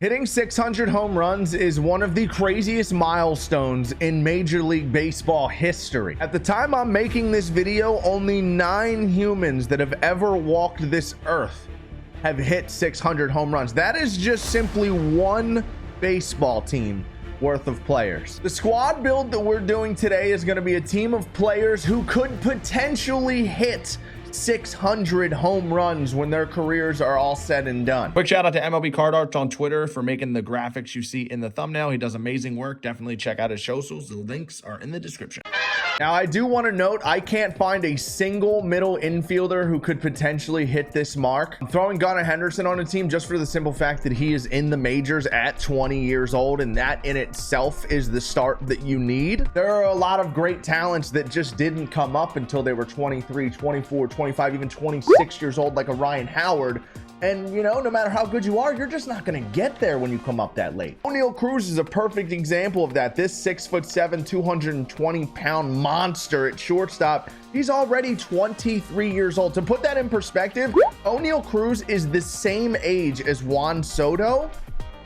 Hitting 600 home runs is one of the craziest milestones in Major League Baseball history. At the time I'm making this video, only 9 humans that have ever walked this earth have hit 600 home runs. That is just simply one baseball team worth of players. The squad build that we're doing today is going to be a team of players who could potentially hit 600 home runs when their careers are all said and done. Quick shout out to MLB Card Arts on Twitter for making the graphics you see in the thumbnail. He does amazing work. Definitely check out his socials. The links are in the description. Now, I do want to note, I can't find a single middle infielder who could potentially hit this mark. I'm throwing Gunnar Henderson on a team just for the simple fact that he is in the majors at 20 years old, and that in itself is the start that you need. There are a lot of great talents that just didn't come up until they were 23, 24, 25, even 26 years old, like a Ryan Howard. And, you know, no matter how good you are, you're just not going to get there when you come up that late. Oneil Cruz is a perfect example of that. This 6'7", 220-pound monster at shortstop, he's already 23 years old. To put that in perspective, Oneil Cruz is the same age as Juan Soto.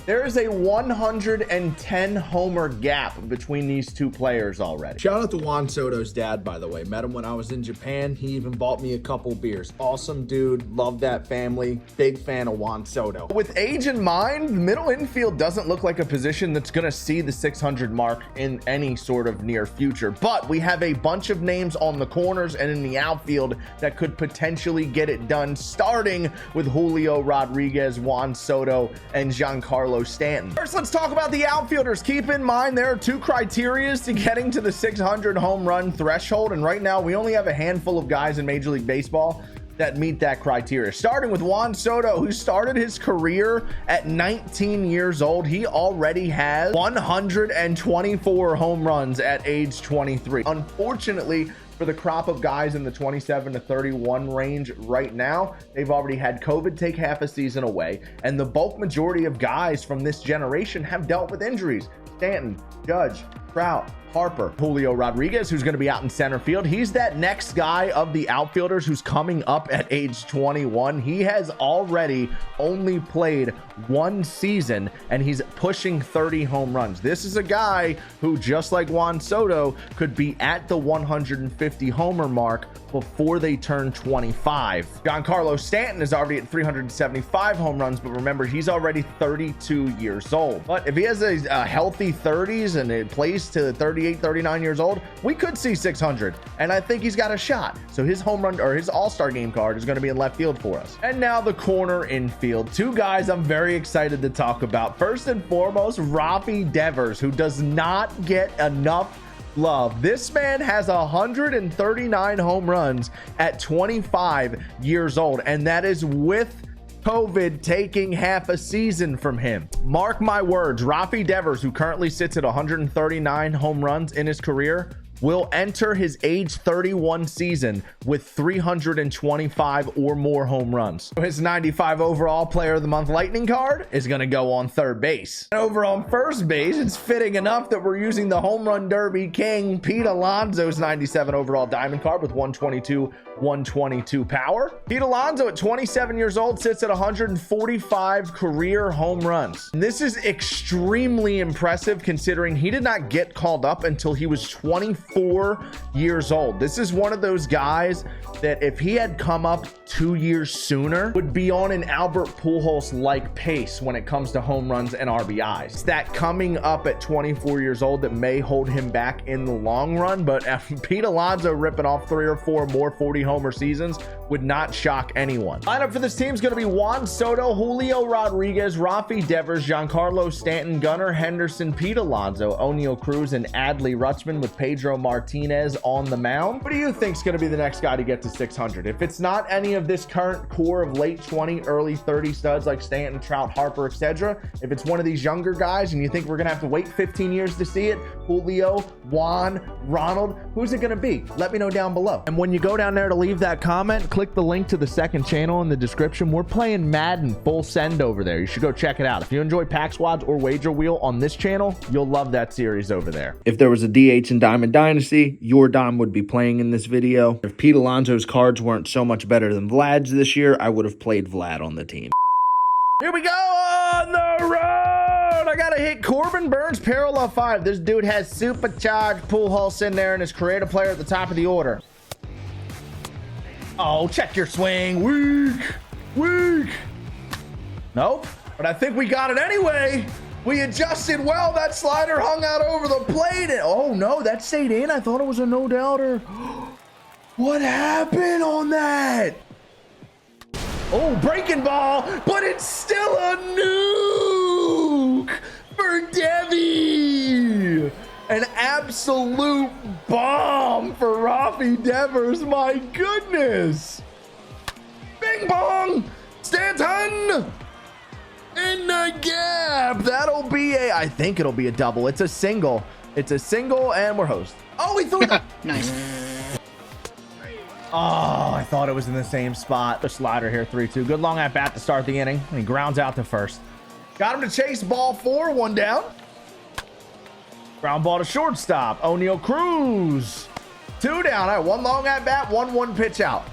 There is a 110 homer gap between these two players already. Shout out to Juan Soto's dad, by the way. Met him when I was in Japan. He even bought me a couple beers. Awesome dude. Love that family. Big fan of Juan Soto. With age in mind, middle infield doesn't look like a position that's going to see the 600 mark in any sort of near future. But we have a bunch of names on the corners and in the outfield that could potentially get it done, starting with Julio, Rodriguez, Juan Soto, and Giancarlo Stanton. First, let's talk about the outfielders. Keep in mind there are 2 criteria to getting to the 600 home run threshold, and right now we only have a handful of guys in Major League Baseball that meet that criteria. Starting with Juan Soto, who started his career at 19 years old. He already has 124 home runs at age 23. Unfortunately, for the crop of guys in the 27 to 31 range right now, they've already had COVID take half a season away, and the bulk majority of guys from this generation have dealt with injuries. Stanton, Judge, Trout, Harper, Julio Rodriguez, who's going to be out in center field. He's that next guy of the outfielders who's coming up at age 21. He has already only played 1 season, and he's pushing 30 home runs. This is a guy who, just like Juan Soto, could be at the 150 homer mark before they turn 25. Giancarlo Stanton is already at 375 home runs, but remember, he's already 32 years old. But if he has a healthy 30s and it plays to 38, 39 years old, we could see 600, and I think he's got a shot. So his home run or his all-star game card is going to be in left field for us. And now the corner infield. 2 guys I'm very excited to talk about. First and foremost, Robbie Devers, who does not get enough love. This man has 139 home runs at 25 years old, and that is with COVID taking half a season from him. Mark my words, Robbie Devers, who currently sits at 139 home runs in his career, will enter his age 31 season with 325 or more home runs. His 95 overall player of the month lightning card is going to go on third base. And over on first base, it's fitting enough that we're using the home run derby king Pete Alonso's 97 overall diamond card with 122 power. Pete Alonso at 27 years old sits at 145 career home runs. And this is extremely impressive considering he did not get called up until he was 24 years old. This is one of those guys that if he had come up 2 years sooner would be on an Albert Pujols-like pace when it comes to home runs and RBIs. It's that coming up at 24 years old that may hold him back in the long run, but Pete Alonso ripping off 3 or 4 more 40 homer seasons would not shock anyone. Lineup for this team is going to be Juan Soto, Julio Rodriguez, Robbie Devers, Giancarlo Stanton, Gunnar Henderson, Pete Alonso, Oneil Cruz, and Adley Rutschman with Pedro Martinez on the mound. What do you think is going to be the next guy to get to 600? If it's not any of this current core of late 20, early 30 studs like Stanton, Trout, Harper, etc., if it's one of these younger guys and you think we're going to have to wait 15 years to see it, Julio, Juan, Ronald, who's it going to be? Let me know down below. And when you go down there to leave that comment, click the link to the second channel in the description. We're playing Madden full send over there. You should go check it out. If you enjoy Pack Squads or Wager Wheel on this channel, you'll love that series over there. If there was a DH in Diamond Dynasty, your Dom would be playing in this video. If Pete Alonso's cards weren't so much better than Vlad's this year, I would have played Vlad on the team. Here we go on the road. hit Corbin Burns parallel 5. This dude has supercharged Pujols in there and is creative player at the top of the order. Oh, check your swing. Weak. Nope. But I think we got it anyway. We adjusted well. That slider hung out over the plate. Oh, no, that stayed in. I thought it was a no-doubter. What happened on that? Oh, breaking ball, but it's still a nuke for Debbie. An absolute bomb for Robbie Devers. My goodness. Bing bong. Stanton in the gap. That'll be I think it'll be a double. It's a single. And we're host. Oh, we threw it. Nice. Oh, I thought it was in the same spot. The slider here, 3-2. Good long at bat to start the inning. And he grounds out to first. Got him to chase ball 4, 1 down. Ground ball to shortstop. O'Neal Cruz. 2 down. All right, 1 long at bat, 1 pitch out.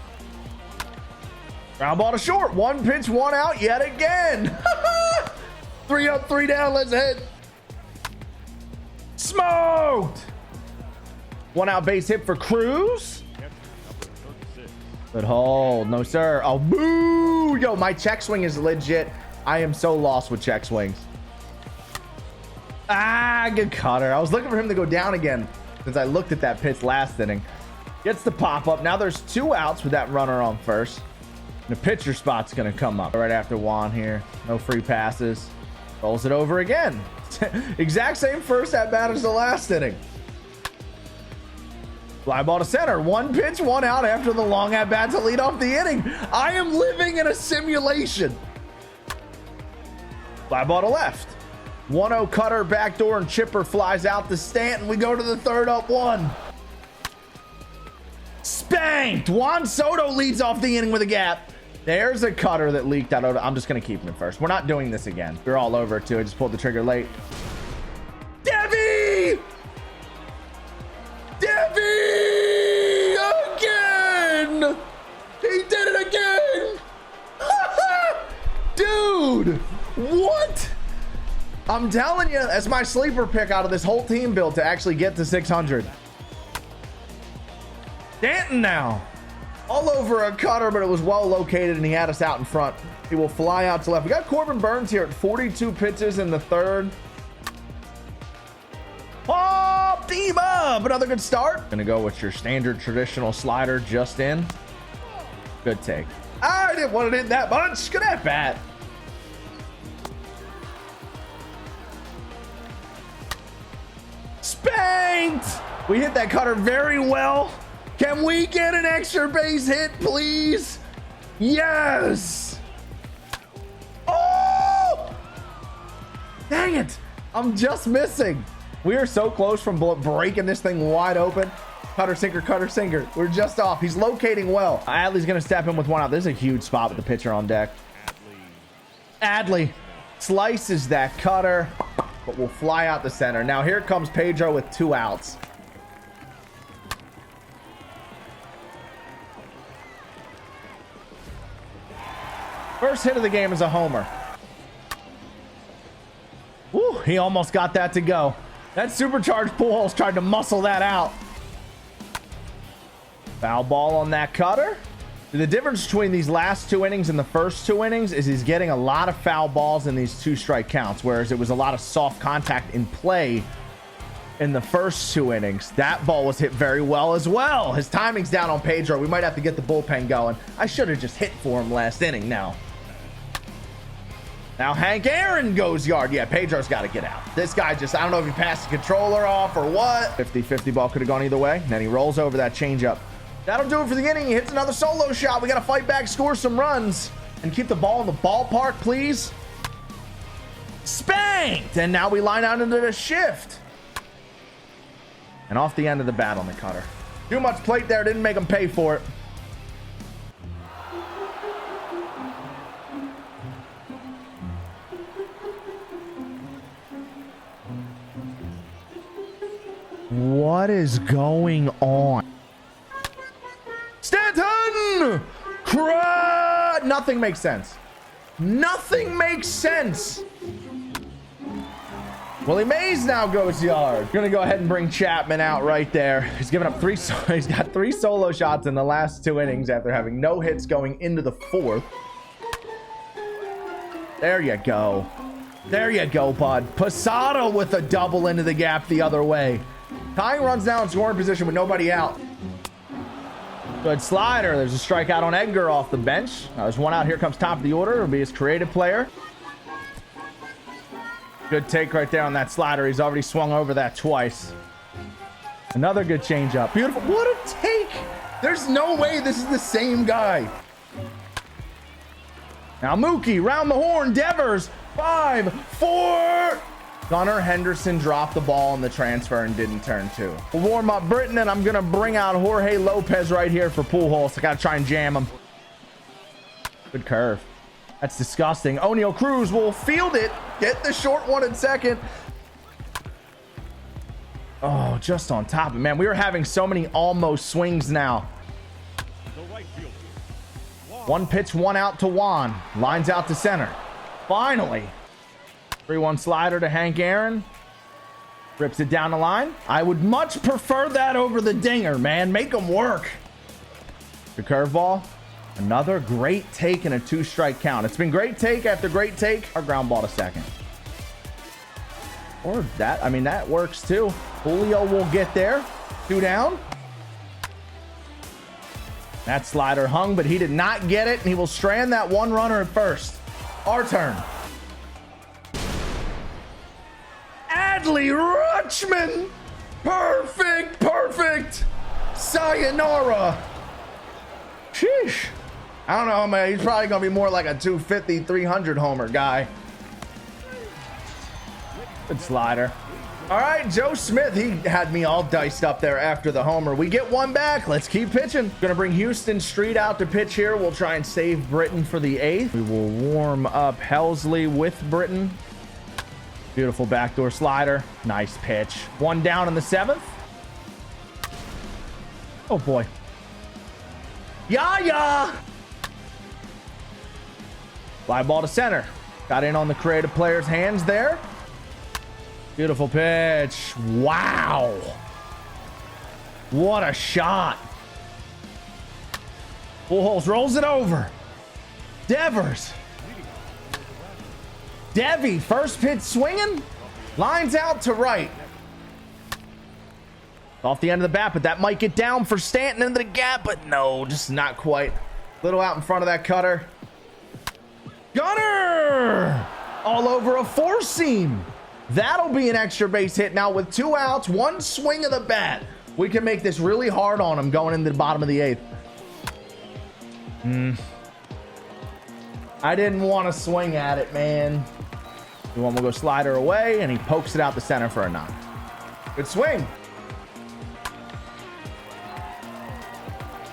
Ground ball to short. 1 pitch, 1 out yet again. 3 up, 3 down. Let's hit. Smoked. 1 out base hit for Cruz. Good hold. No, sir. Oh, boo. Yo, my check swing is legit. I am so lost with check swings. Ah, good cutter. I was looking for him to go down again since I looked at that pitch last inning. Gets the pop up. Now there's 2 outs with that runner on first. The pitcher spot's going to come up right after Juan here. No free passes. Rolls it over again. Exact same first at bat as the last inning. Fly ball to center. 1 pitch, 1 out after the long at bat to lead off the inning. I am living in a simulation. Fly ball to left. 1-0 cutter, backdoor, and chipper flies out to Stanton. We go to the 3rd, up 1. Spanked. Juan Soto leads off the inning with a gap. There's a cutter that leaked out. I'm just going to keep him first. We're not doing this again. We're all over it too. I just pulled the trigger late. Debbie! Again! He did it again! Dude, what? I'm telling you, that's my sleeper pick out of this whole team build to actually get to 600. Stanton now. All over a cutter, but it was well located and he had us out in front. He will fly out to left. We got Corbin Burns here at 42 pitches in the 3rd. Oh, team up. Another good start. Gonna go with your standard traditional slider just in. Good take. I didn't want to hit that much. Good at bat. Spanked. We hit that cutter very well. Can we get an extra base hit, please? Yes. Oh! Dang it. I'm just missing. We are so close from breaking this thing wide open. Cutter, sinker. We're just off. He's locating well. Adley's going to step in with 1 out. This is a huge spot with the pitcher on deck. Adley slices that cutter, but will fly out the center. Now here comes Pedro with 2 outs. First hit of the game is a homer. Woo, he almost got that to go. That supercharged Pujols tried to muscle that out. Foul ball on that cutter. The difference between these last 2 innings and the first 2 innings is he's getting a lot of foul balls in these 2 strike counts, whereas it was a lot of soft contact in play in the first 2 innings. That ball was hit very well as well. His timing's down on Pedro. We might have to get the bullpen going. I should have just hit for him last inning now. Now Hank Aaron goes yard. Yeah, Pedro's got to get out. This guy just, I don't know if he passed the controller off or what. 50-50 ball could have gone either way. And then he rolls over that changeup. That'll do it for the inning. He hits another solo shot. We got to fight back, score some runs, and keep the ball in the ballpark, please. Spanked. And now we line out into the shift. And off the end of the bat on the cutter. Too much plate there. Didn't make him pay for it. What is going on? Stanton! Nothing makes sense. Nothing makes sense. Willie Mays now goes yard. Gonna go ahead and bring Chapman out right there. He's given up he's got 3 solo shots in the last 2 innings after having no hits going into the 4th. There you go. There you go, bud. Posada with a double into the gap the other way. Tying runs now in scoring position with nobody out. Good slider. There's a strikeout on Edgar off the bench. There's one out. Here comes top of the order. It'll be his creative player. Good take right there on that slider. He's already swung over that twice. Another good changeup. Beautiful. What a take. There's no way this is the same guy. Now Mookie, round the horn. Devers. 5, 4. Gunnar Henderson dropped the ball in the transfer and didn't turn 2. We'll warm up Britton, and I'm going to bring out Jorge Lopez right here for Pujols. I got to try and jam him. Good curve. That's disgusting. O'Neal Cruz will field it. Get the short one in second. Oh, just on top of it. Man, we are having so many almost swings now. One pitch, one out to Juan. Lines out to center. Finally. 3-1 slider to Hank Aaron. Rips it down the line. I would much prefer that over the dinger, man. Make them work. The curveball. Another great take and a 2-strike count. It's been great take after great take. Our ground ball to second. Or that. I mean, that works too. Julio will get there. 2 down. That slider hung, but he did not get it. And he will strand that 1 runner at first. Our turn. Adley Rutschman. Perfect. Sayonara. Sheesh. I don't know, man. He's probably going to be more like a 250, 300 homer guy. Good slider. All right, Joe Smith. He had me all diced up there after the homer. We get 1 back. Let's keep pitching. Going to bring Houston Street out to pitch here. We'll try and save Britton for the 8th. We will warm up Helsley with Britton. Beautiful backdoor slider. Nice pitch. 1 down in the 7th. Oh, boy. Yeah. Fly ball to center. Got in on the creative player's hands there. Beautiful pitch. Wow. What a shot. Pujols rolls it over. Devers. Devi, first pitch swinging. Lines out to right. Off the end of the bat, but that might get down for Stanton into the gap, but no, just not quite. Little out in front of that cutter. Gunner! All over a 4-seam. That'll be an extra base hit now with 2 outs, 1 swing of the bat. We can make this really hard on him going into the bottom of the 8th. I didn't want to swing at it, man. The one will go slider away, and he pokes it out the center for a knock. Good swing.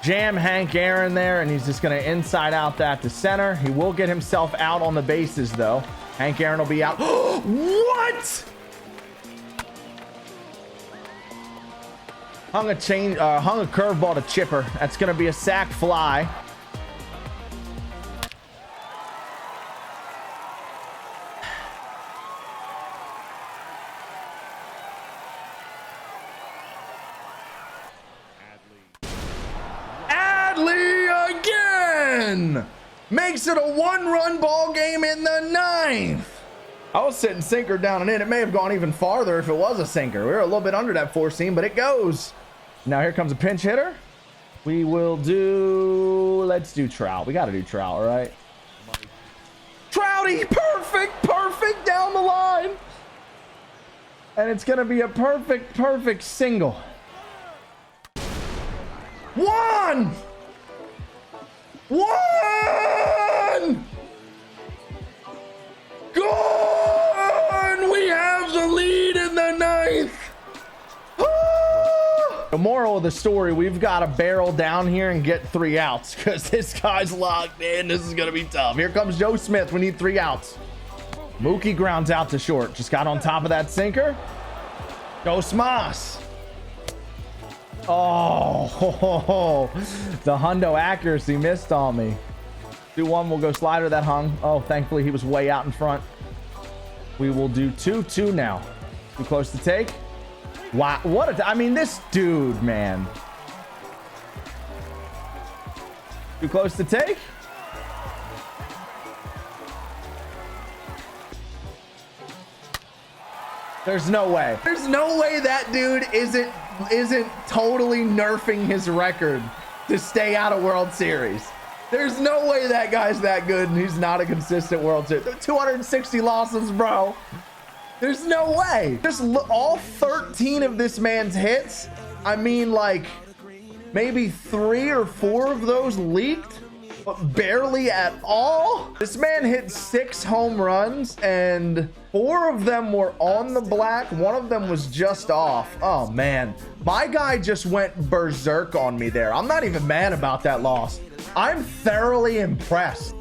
Jam Hank Aaron there, and he's just going to inside out that to center. He will get himself out on the bases, though. Hank Aaron will be out. What? Hung a curveball to Chipper. That's going to be a sac fly. Makes it a 1-run ball game in the 9th. I was sitting sinker down and in. It may have gone even farther if it was a sinker. We were a little bit under that 4-seam, but it goes. Now here comes a pinch hitter. We will do, let's do Trout. We got to do Trout, right? Trouty, perfect down the line. And it's going to be a perfect single. 1! Gone! We have the lead in the 9th. The moral of the story, we've got to barrel down here and get 3 outs because this guy's locked in. This is going to be tough. Here comes Joe Smith. We need 3 outs. Mookie grounds out to short. Just got on top of that sinker. Go Smas. Oh, the hundo accuracy missed on me. 2-1 will go slider that hung. Oh, thankfully he was way out in front. We will do 2-2 now. Too close to take. Wow, what a... I mean, this dude, man. Too close to take. There's no way. There's no way that dude isn't totally nerfing his record to stay out of World Series. There's no way that guy's that good and he's not a consistent World Series. 260 losses, bro. There's no way. Just look, all 13 of this man's hits. I mean, like, maybe 3 or 4 of those leaked, but barely at all. This man hit 6 home runs and 4 of them were on the black. 1 of them was just off. Oh man, my guy just went berserk on me there. I'm not even mad about that loss. I'm thoroughly impressed.